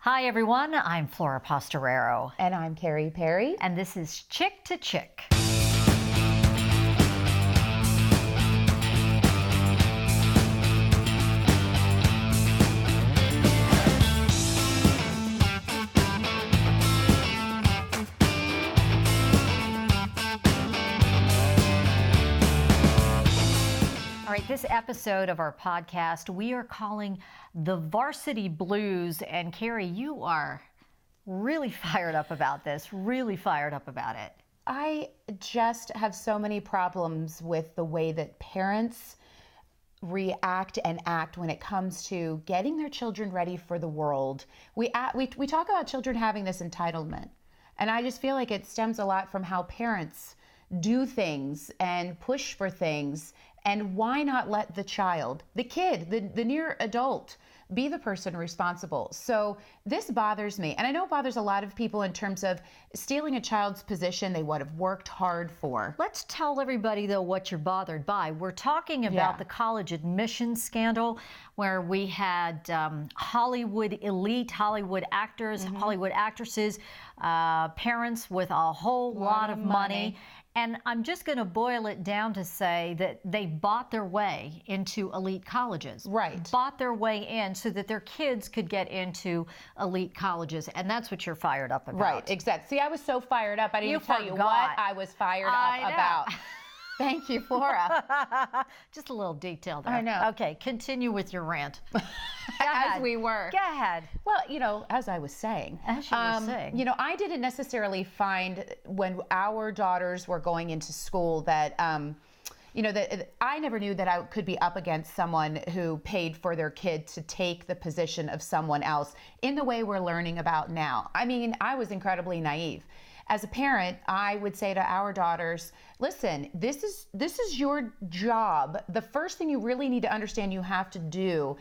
Hi, everyone. I'm Flora Pastorero. And I'm Carrie Perry. And this is Chick2Chick. All right, this episode of our podcast, we are calling the Varsity Blues. And Carrie, you are really fired up about this, really fired up about it. I just have so many problems with the way that parents react and act when it comes to getting their children ready for the world. We talk about children having this entitlement, and I just feel like it stems a lot from how parents do things and push for things. And why not let the child, the kid, the near adult, be the person responsible? So this bothers me. And I know it bothers a lot of people in terms of stealing a child's position they would have worked hard for. Let's tell everybody, though, what you're bothered by. We're talking about the college admissions scandal, where we had Hollywood elite, Hollywood actors, Hollywood actresses, parents with a whole lot of money. And I'm just going to boil it down to say that they bought their way into elite colleges. Right. Bought their way in so that their kids could get into elite colleges. And that's what you're fired up about. Right, exactly. See, I was so fired up. I didn't even tell you what I was fired up about. Thank you, Flora. Just a little detail there. I know. Okay, continue with your rant. As we were. Go ahead. Well, as I was saying. As you were saying. I didn't necessarily find when our daughters were going into school that, that I never knew that I could be up against someone who paid for their kid to take the position of someone else in the way we're learning about now. I mean, I was incredibly naive. As a parent, I would say to our daughters, listen, this is your job. The first thing you really need to understand you have to do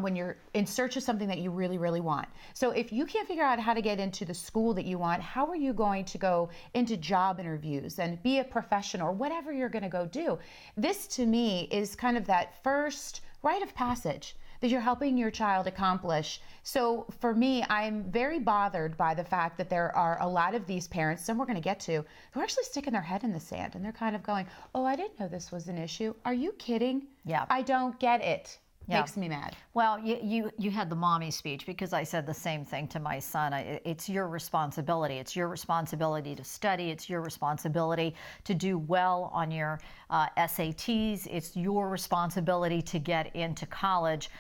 when you're in search of something that you really, really want. So if you can't figure out how to get into the school that you want, how are you going to go into job interviews and be a professional or whatever you're going to go do? This, to me, is kind of that first rite of passage that you're helping your child accomplish. So for me, I'm very bothered by the fact that there are a lot of these parents, some we're going to get to, who are actually sticking their head in the sand and they're kind of going, oh, I didn't know this was an issue. Are you kidding? Yeah. I don't get it. Yeah. Makes me mad. Well, you had the mommy speech because I said the same thing to my son. It's your responsibility. It's your responsibility to study. It's your responsibility to do well on your SATs. It's your responsibility to get into college.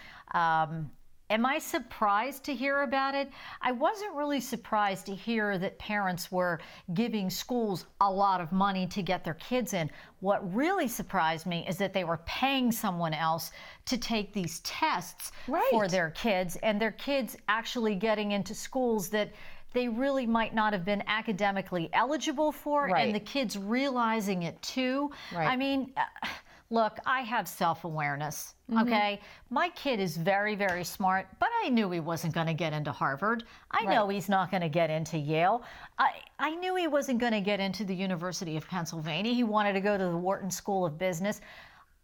Am I surprised to hear about it? I wasn't really surprised to hear that parents were giving schools a lot of money to get their kids in. What really surprised me is that they were paying someone else to take these tests for their kids, and their kids actually getting into schools that they really might not have been academically eligible for, and the kids realizing it too. Right. I mean, look, I have self-awareness, okay? My kid is very, very smart, but I knew he wasn't going to get into Harvard. I know he's not going to get into Yale. I knew he wasn't going to get into the University of Pennsylvania. He wanted to go to the Wharton School of Business.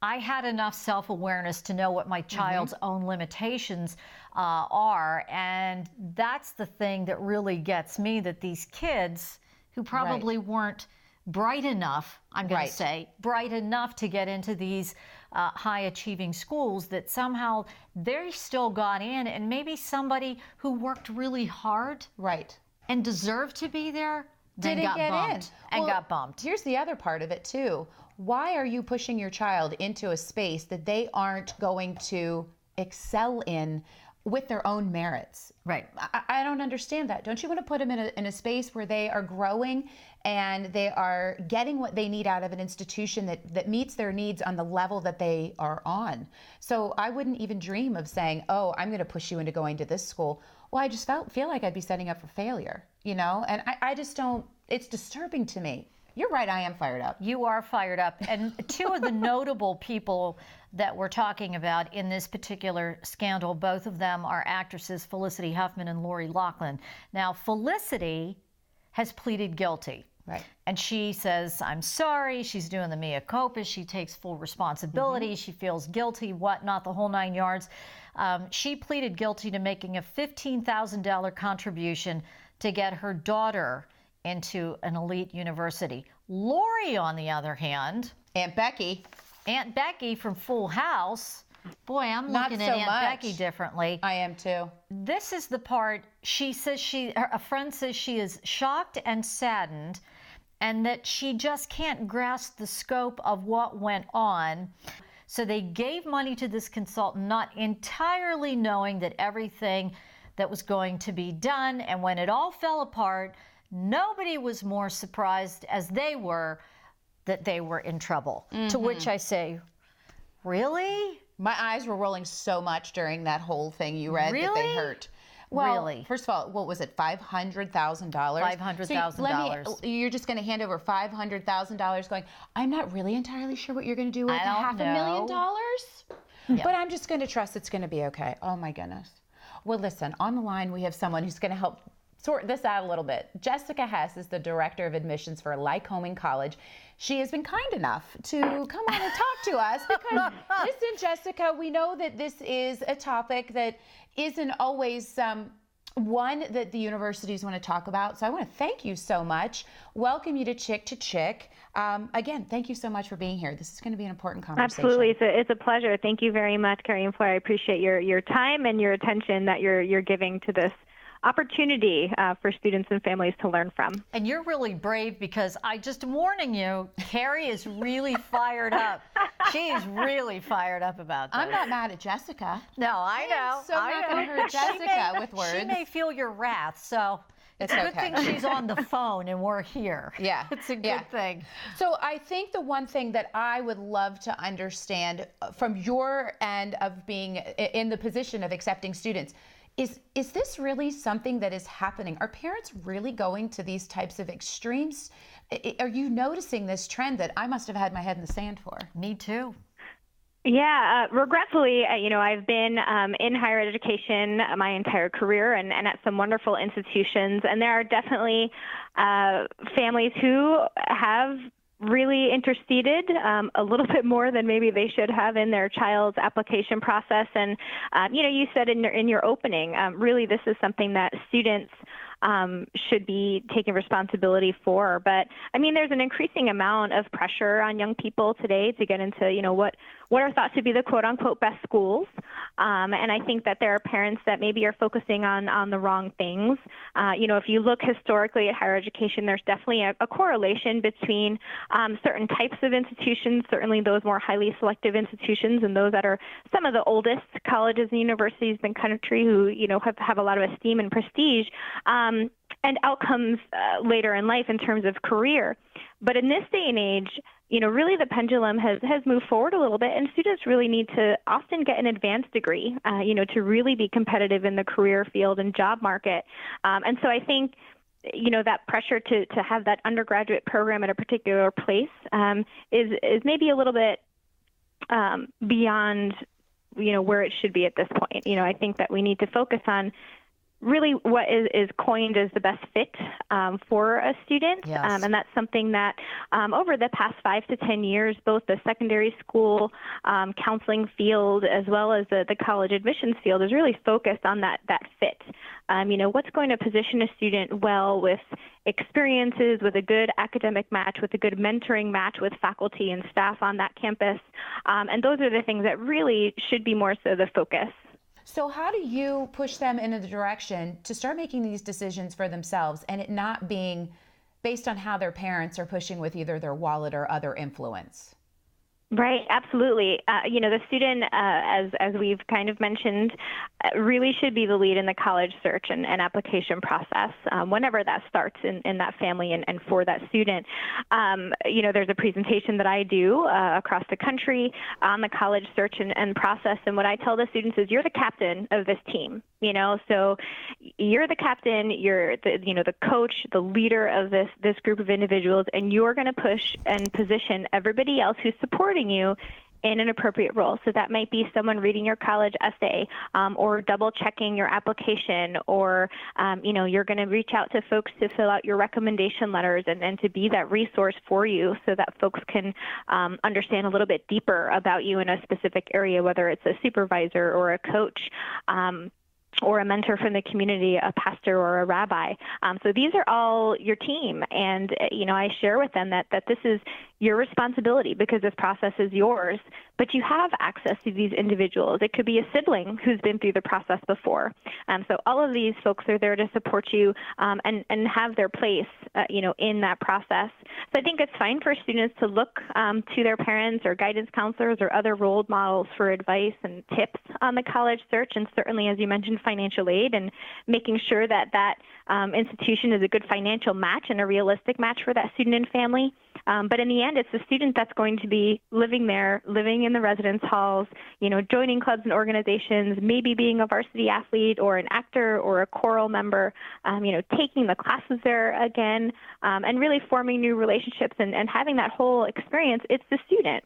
I had enough self-awareness to know what my child's own limitations are, and that's the thing that really gets me, that these kids who probably weren't bright enough, I'm going to say, bright enough to get into these high-achieving schools, that somehow they still got in, and maybe somebody who worked really hard and deserved to be there didn't get in and got bumped. Here's the other part of it too. Why are you pushing your child into a space that they aren't going to excel in with their own merits? Right. I don't understand that. Don't you want to put them in a space where they are growing and they are getting what they need out of an institution that meets their needs on the level that they are on? So I wouldn't even dream of saying, oh, I'm going to push you into going to this school. Well, I just feel like I'd be setting up for failure, and I just don't, it's disturbing to me. You're right, I am fired up. You are fired up. And two of the notable people that we're talking about in this particular scandal, both of them are actresses Felicity Huffman and Lori Loughlin. Now, Felicity has pleaded guilty. Right. And she says, I'm sorry. She's doing the mea culpa. She takes full responsibility. She feels guilty, whatnot, the whole 9 yards. She pleaded guilty to making a $15,000 contribution to get her daughter into an elite university. Lori, on the other hand, Aunt Becky from Full House. Boy, I'm Not looking so at Aunt much. Becky differently. I am too. This is the part she says a friend says she is shocked and saddened and that she just can't grasp the scope of what went on. So they gave money to this consultant, not entirely knowing that everything that was going to be done. And when it all fell apart, nobody was more surprised as they were that they were in trouble. To which I say, really? My eyes were rolling so much during that whole thing you read that they hurt. Well, Really? First of all, what was it, $500,000? $500,000. You're just going to hand over $500,000 going, I'm not really entirely sure what you're going to do with I don't $500,000, but I'm just going to trust it's going to be okay. Oh my goodness. Well, listen, on the line, we have someone who's going to help sort this out a little bit. Jessica Hess is the Director of Admissions for Lycoming College. She has been kind enough to come on and talk to us because, listen, Jessica, we know that this is a topic that isn't always one that the universities want to talk about. So I want to thank you so much. Welcome you to Chick2Chick. Again, thank you so much for being here. This is going to be an important conversation. Absolutely. It's a pleasure. Thank you very much, Carrie and Floy. I appreciate your time and your attention that you're giving to this opportunity for students and families to learn from. And you're really brave because I just am warning you, Carrie is really fired up. She's really fired up about this. I'm not mad at Jessica. No, I know. So I'm not going to hurt Jessica with words. She may feel your wrath, so it's a good okay. thing she's on the phone and we're here. Yeah. It's a good thing. So I think the one thing that I would love to understand from your end of being in the position of accepting students is this really something that is happening? Are parents really going to these types of extremes? Are you noticing this trend that I must have had my head in the sand for? Me too. Yeah, regretfully, I've been in higher education my entire career and at some wonderful institutions. And there are definitely families who have really interceded a little bit more than maybe they should have in their child's application process. And, you said in your opening, really this is something that students should be taking responsibility for. But I mean, there's an increasing amount of pressure on young people today to get into, what are thought to be the quote unquote best schools. And I think that there are parents that maybe are focusing on the wrong things. If you look historically at higher education, there's definitely a correlation between certain types of institutions, certainly those more highly selective institutions and those that are some of the oldest colleges and universities in the country who, have a lot of esteem and prestige. And outcomes later in life in terms of career. But in this day and age, really the pendulum has moved forward a little bit, and students really need to often get an advanced degree, to really be competitive in the career field and job market. And so I think, that pressure to have that undergraduate program at a particular place is maybe a little bit beyond, where it should be at this point. I think that we need to focus on really what is coined as the best fit for a student. Yes. And that's something that over the past 5 to 10 years, both the secondary school counseling field as well as the college admissions field has really focused on that fit. What's going to position a student well with experiences, with a good academic match, with a good mentoring match with faculty and staff on that campus. And those are the things that really should be more so the focus. So how do you push them in the direction to start making these decisions for themselves and it not being based on how their parents are pushing with either their wallet or other influence? Right, absolutely. The student, as we've kind of mentioned, really should be the lead in the college search and application process whenever that starts in that family and for that student. There's a presentation that I do across the country on the college search and process. And what I tell the students is you're the captain of this team. So you're the captain, you're the coach, the leader of this group of individuals, and you're going to push and position everybody else who's supporting you in an appropriate role. So that might be someone reading your college essay, or double checking your application, or you're going to reach out to folks to fill out your recommendation letters and to be that resource for you so that folks can understand a little bit deeper about you in a specific area, whether it's a supervisor or a coach. Or a mentor from the community, a pastor or a rabbi. So these are all your team. And, I share with them that this is your responsibility because this process is yours, but you have access to these individuals. It could be a sibling who's been through the process before. So all of these folks are there to support you and have their place, in that process. So I think it's fine for students to look to their parents or guidance counselors or other role models for advice and tips on the college search. And certainly, as you mentioned, financial aid and making sure that institution is a good financial match and a realistic match for that student and family. But in the end, it's the student that's going to be living there, living in the residence halls, joining clubs and organizations, maybe being a varsity athlete or an actor or a choral member, taking the classes there again, and really forming new relationships and having that whole experience. It's the student.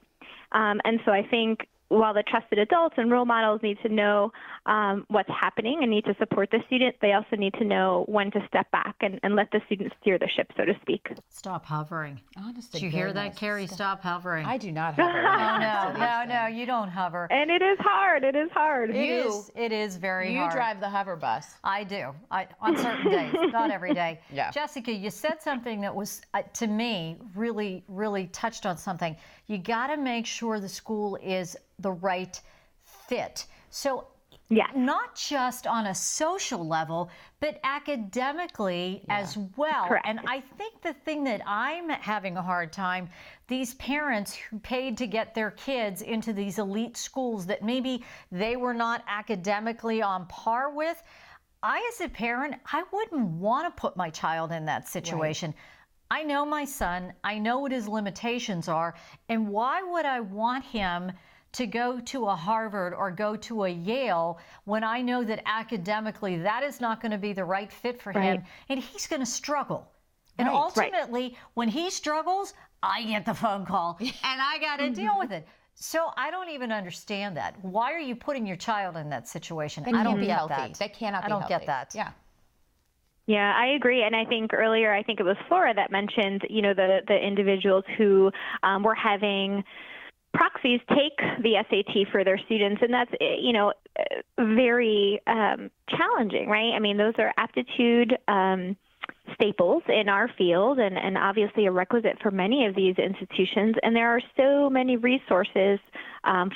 And so I think while the trusted adults and role models need to know what's happening and need to support the student, they also need to know when to step back and let the student steer the ship, so to speak. Stop hovering. Honest Did you hear that, Carrie? Stop hovering. I do not hover. No, you don't hover. And it is hard. It is hard. It is very hard. You drive the hover bus. I do. On certain days, not every day. Yeah. Jessica, you said something that was, to me, really, really touched on something. You got to make sure the school is the right fit. So not just on a social level, but academically as well. Correct. And I think the thing that I'm having a hard time, these parents who paid to get their kids into these elite schools that maybe they were not academically on par with, I, as a parent, I wouldn't want to put my child in that situation. Right. I know my son, I know what his limitations are, and why would I want him to go to a Harvard or go to a Yale when I know that academically that is not going to be the right fit for him, and he's going to struggle. And ultimately, when he struggles, I get the phone call and I got to deal with it. So I don't even understand that. Why are you putting your child in that situation? I don't get healthy. that. That cannot be I don't healthy. get that. Yeah. Yeah, I agree. And I think earlier, I think it was Flora that mentioned, the individuals who were having proxies take the SAT for their students. And that's, very challenging, right? I mean, those are aptitude staples in our field and obviously a requisite for many of these institutions. And there are so many resources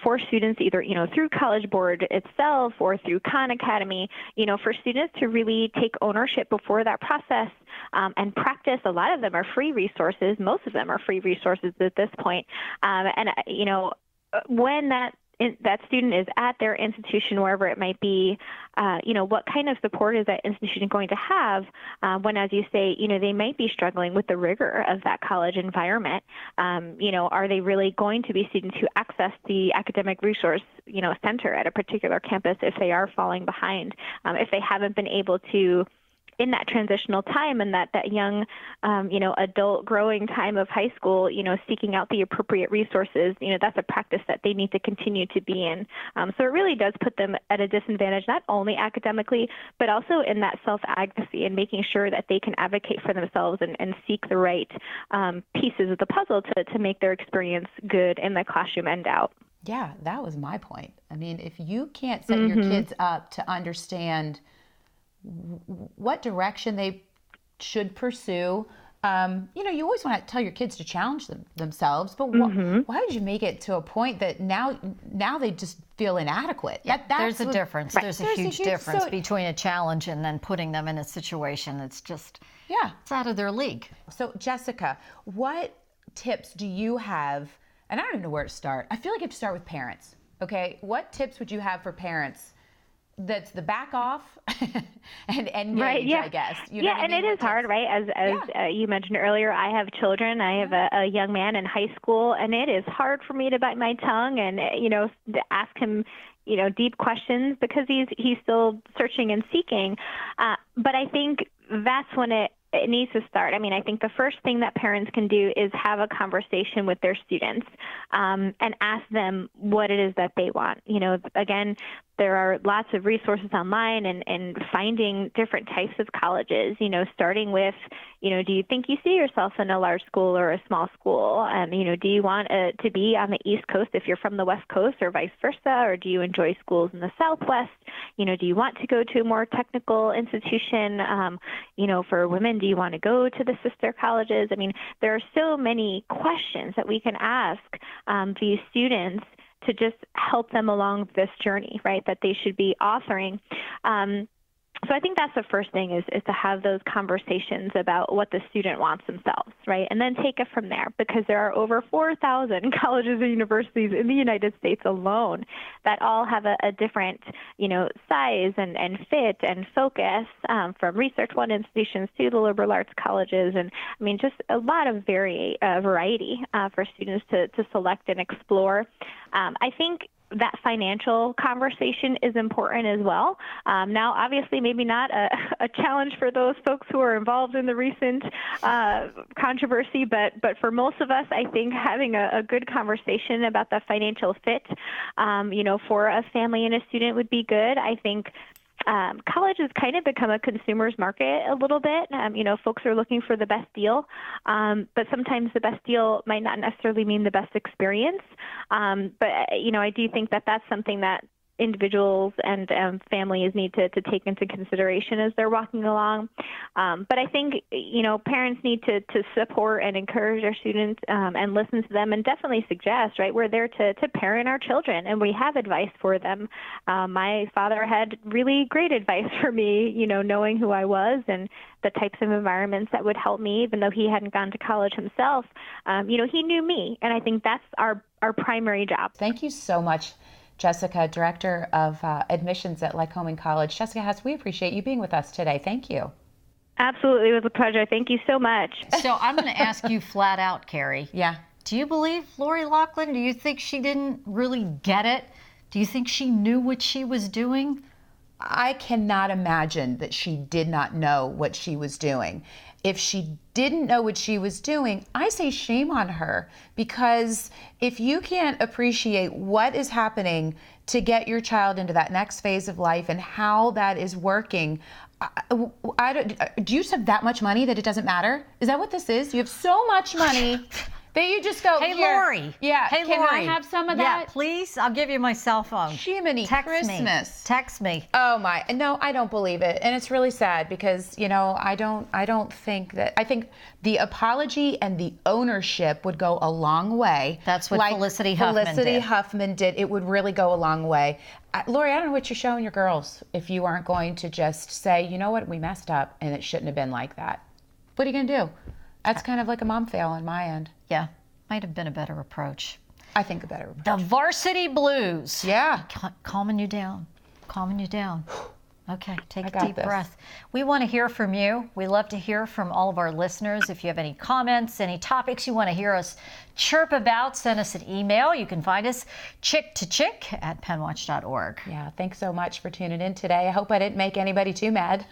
for students, either, through College Board itself or through Khan Academy, for students to really take ownership before that process and practice. A lot of them are free resources. Most of them are free resources at this point. When that student is at their institution, wherever it might be, what kind of support is that institution going to have when, as you say, they might be struggling with the rigor of that college environment? Are they really going to be students who access the academic resource, center at a particular campus if they are falling behind, if they haven't been able to, in that transitional time and that young, adult growing time of high school, seeking out the appropriate resources, that's a practice that they need to continue to be in. So it really does put them at a disadvantage, not only academically, but also in that self-advocacy and making sure that they can advocate for themselves and seek the right pieces of the puzzle to make their experience good in the classroom and out. Yeah, that was my point. I mean, if you can't set your kids up to understand what direction they should pursue, you always want to tell your kids to challenge themselves, but why would you make it to a point that now they just feel inadequate? Yeah, there's a difference. Right. There's a huge difference between a challenge and then putting them in a situation that's just, it's out of their league. So Jessica, what tips do you have? And I don't even know where to start. I feel like I have to start with parents. Okay, what tips would you have for parents? That's the back off and engage, I guess. And it is hard, right? As you mentioned earlier, I have children. I have a young man in high school, and it is hard for me to bite my tongue and, to ask him, deep questions because he's still searching and seeking. But I think that's when it it needs to start. I mean, I think the first thing that parents can do is have a conversation with their students and ask them what it is that they want. Again, there are lots of resources online and finding different types of colleges, starting with, do you think you see yourself in a large school or a small school? Do you want to be on the East Coast if you're from the West Coast or vice versa? Or do you enjoy schools in the Southwest? Do you want to go to a more technical institution? For women, do you want to go to the sister colleges? I mean, there are so many questions that we can ask these students to just help them along this journey, right, that they should be authoring. So I think that's the first thing is to have those conversations about what the student wants themselves, right? And then take it from there, because there are over 4,000 colleges and universities in the United States alone that all have a different, size and fit and focus, from Research One institutions to the liberal arts colleges. And I mean, just a lot of variety for students to select and explore. I think that financial conversation is important as well. Now, obviously, maybe not a challenge for those folks who are involved in the recent controversy, but for most of us, I think having a good conversation about the financial fit, for a family and a student would be good. I think college has kind of become a consumer's market a little bit. Folks are looking for the best deal, but sometimes the best deal might not necessarily mean the best experience. But I do think that that's something that individuals and families need to take into consideration as they're walking along. But I think, parents need to support and encourage their students and listen to them and definitely suggest, right? We're there to parent our children and we have advice for them. My father had really great advice for me, knowing who I was and the types of environments that would help me, even though he hadn't gone to college himself. He knew me, and I think that's our primary job. Thank you so much, Jessica, Director of Admissions at Lycoming College. Jessica Hess, we appreciate you being with us today. Thank you. Absolutely. It was a pleasure. Thank you so much. So I'm going to ask you flat out, Carrie. Yeah. Do you believe Lori Loughlin? Do you think she didn't really get it? Do you think she knew what she was doing? I cannot imagine that she did not know what she was doing. If she didn't know what she was doing, I say shame on her, because if you can't appreciate what is happening to get your child into that next phase of life and how that is working, do you just have that much money that it doesn't matter? Is that what this is? You have so much money that you just go, hey, here. Lori. Yeah, hey, can Lori. I have some of that? Yeah, please. I'll give you my cell phone. Jiminy Christmas. Text me. Oh my, no, I don't believe it. And it's really sad because, I don't think that, I think the apology and the ownership would go a long way. That's what Felicity Huffman did. It would really go a long way. Lori, I don't know what you're showing your girls if you aren't going to just say, you know what, we messed up and it shouldn't have been like that. What are you going to do? That's kind of like a mom fail on my end. Yeah, might have been a better approach. I think a better approach. The Varsity Blues. Yeah. Calming you down. Okay, take a deep breath. We want to hear from you. We love to hear from all of our listeners. If you have any comments, any topics you want to hear us chirp about, send us an email. You can find us chick2chick@penwatch.org. Yeah, thanks so much for tuning in today. I hope I didn't make anybody too mad.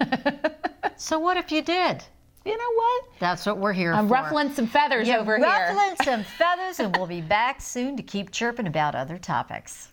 So what if you did? You know what? That's what we're here for. I'm ruffling some feathers over here. Ruffling some feathers, and we'll be back soon to keep chirping about other topics.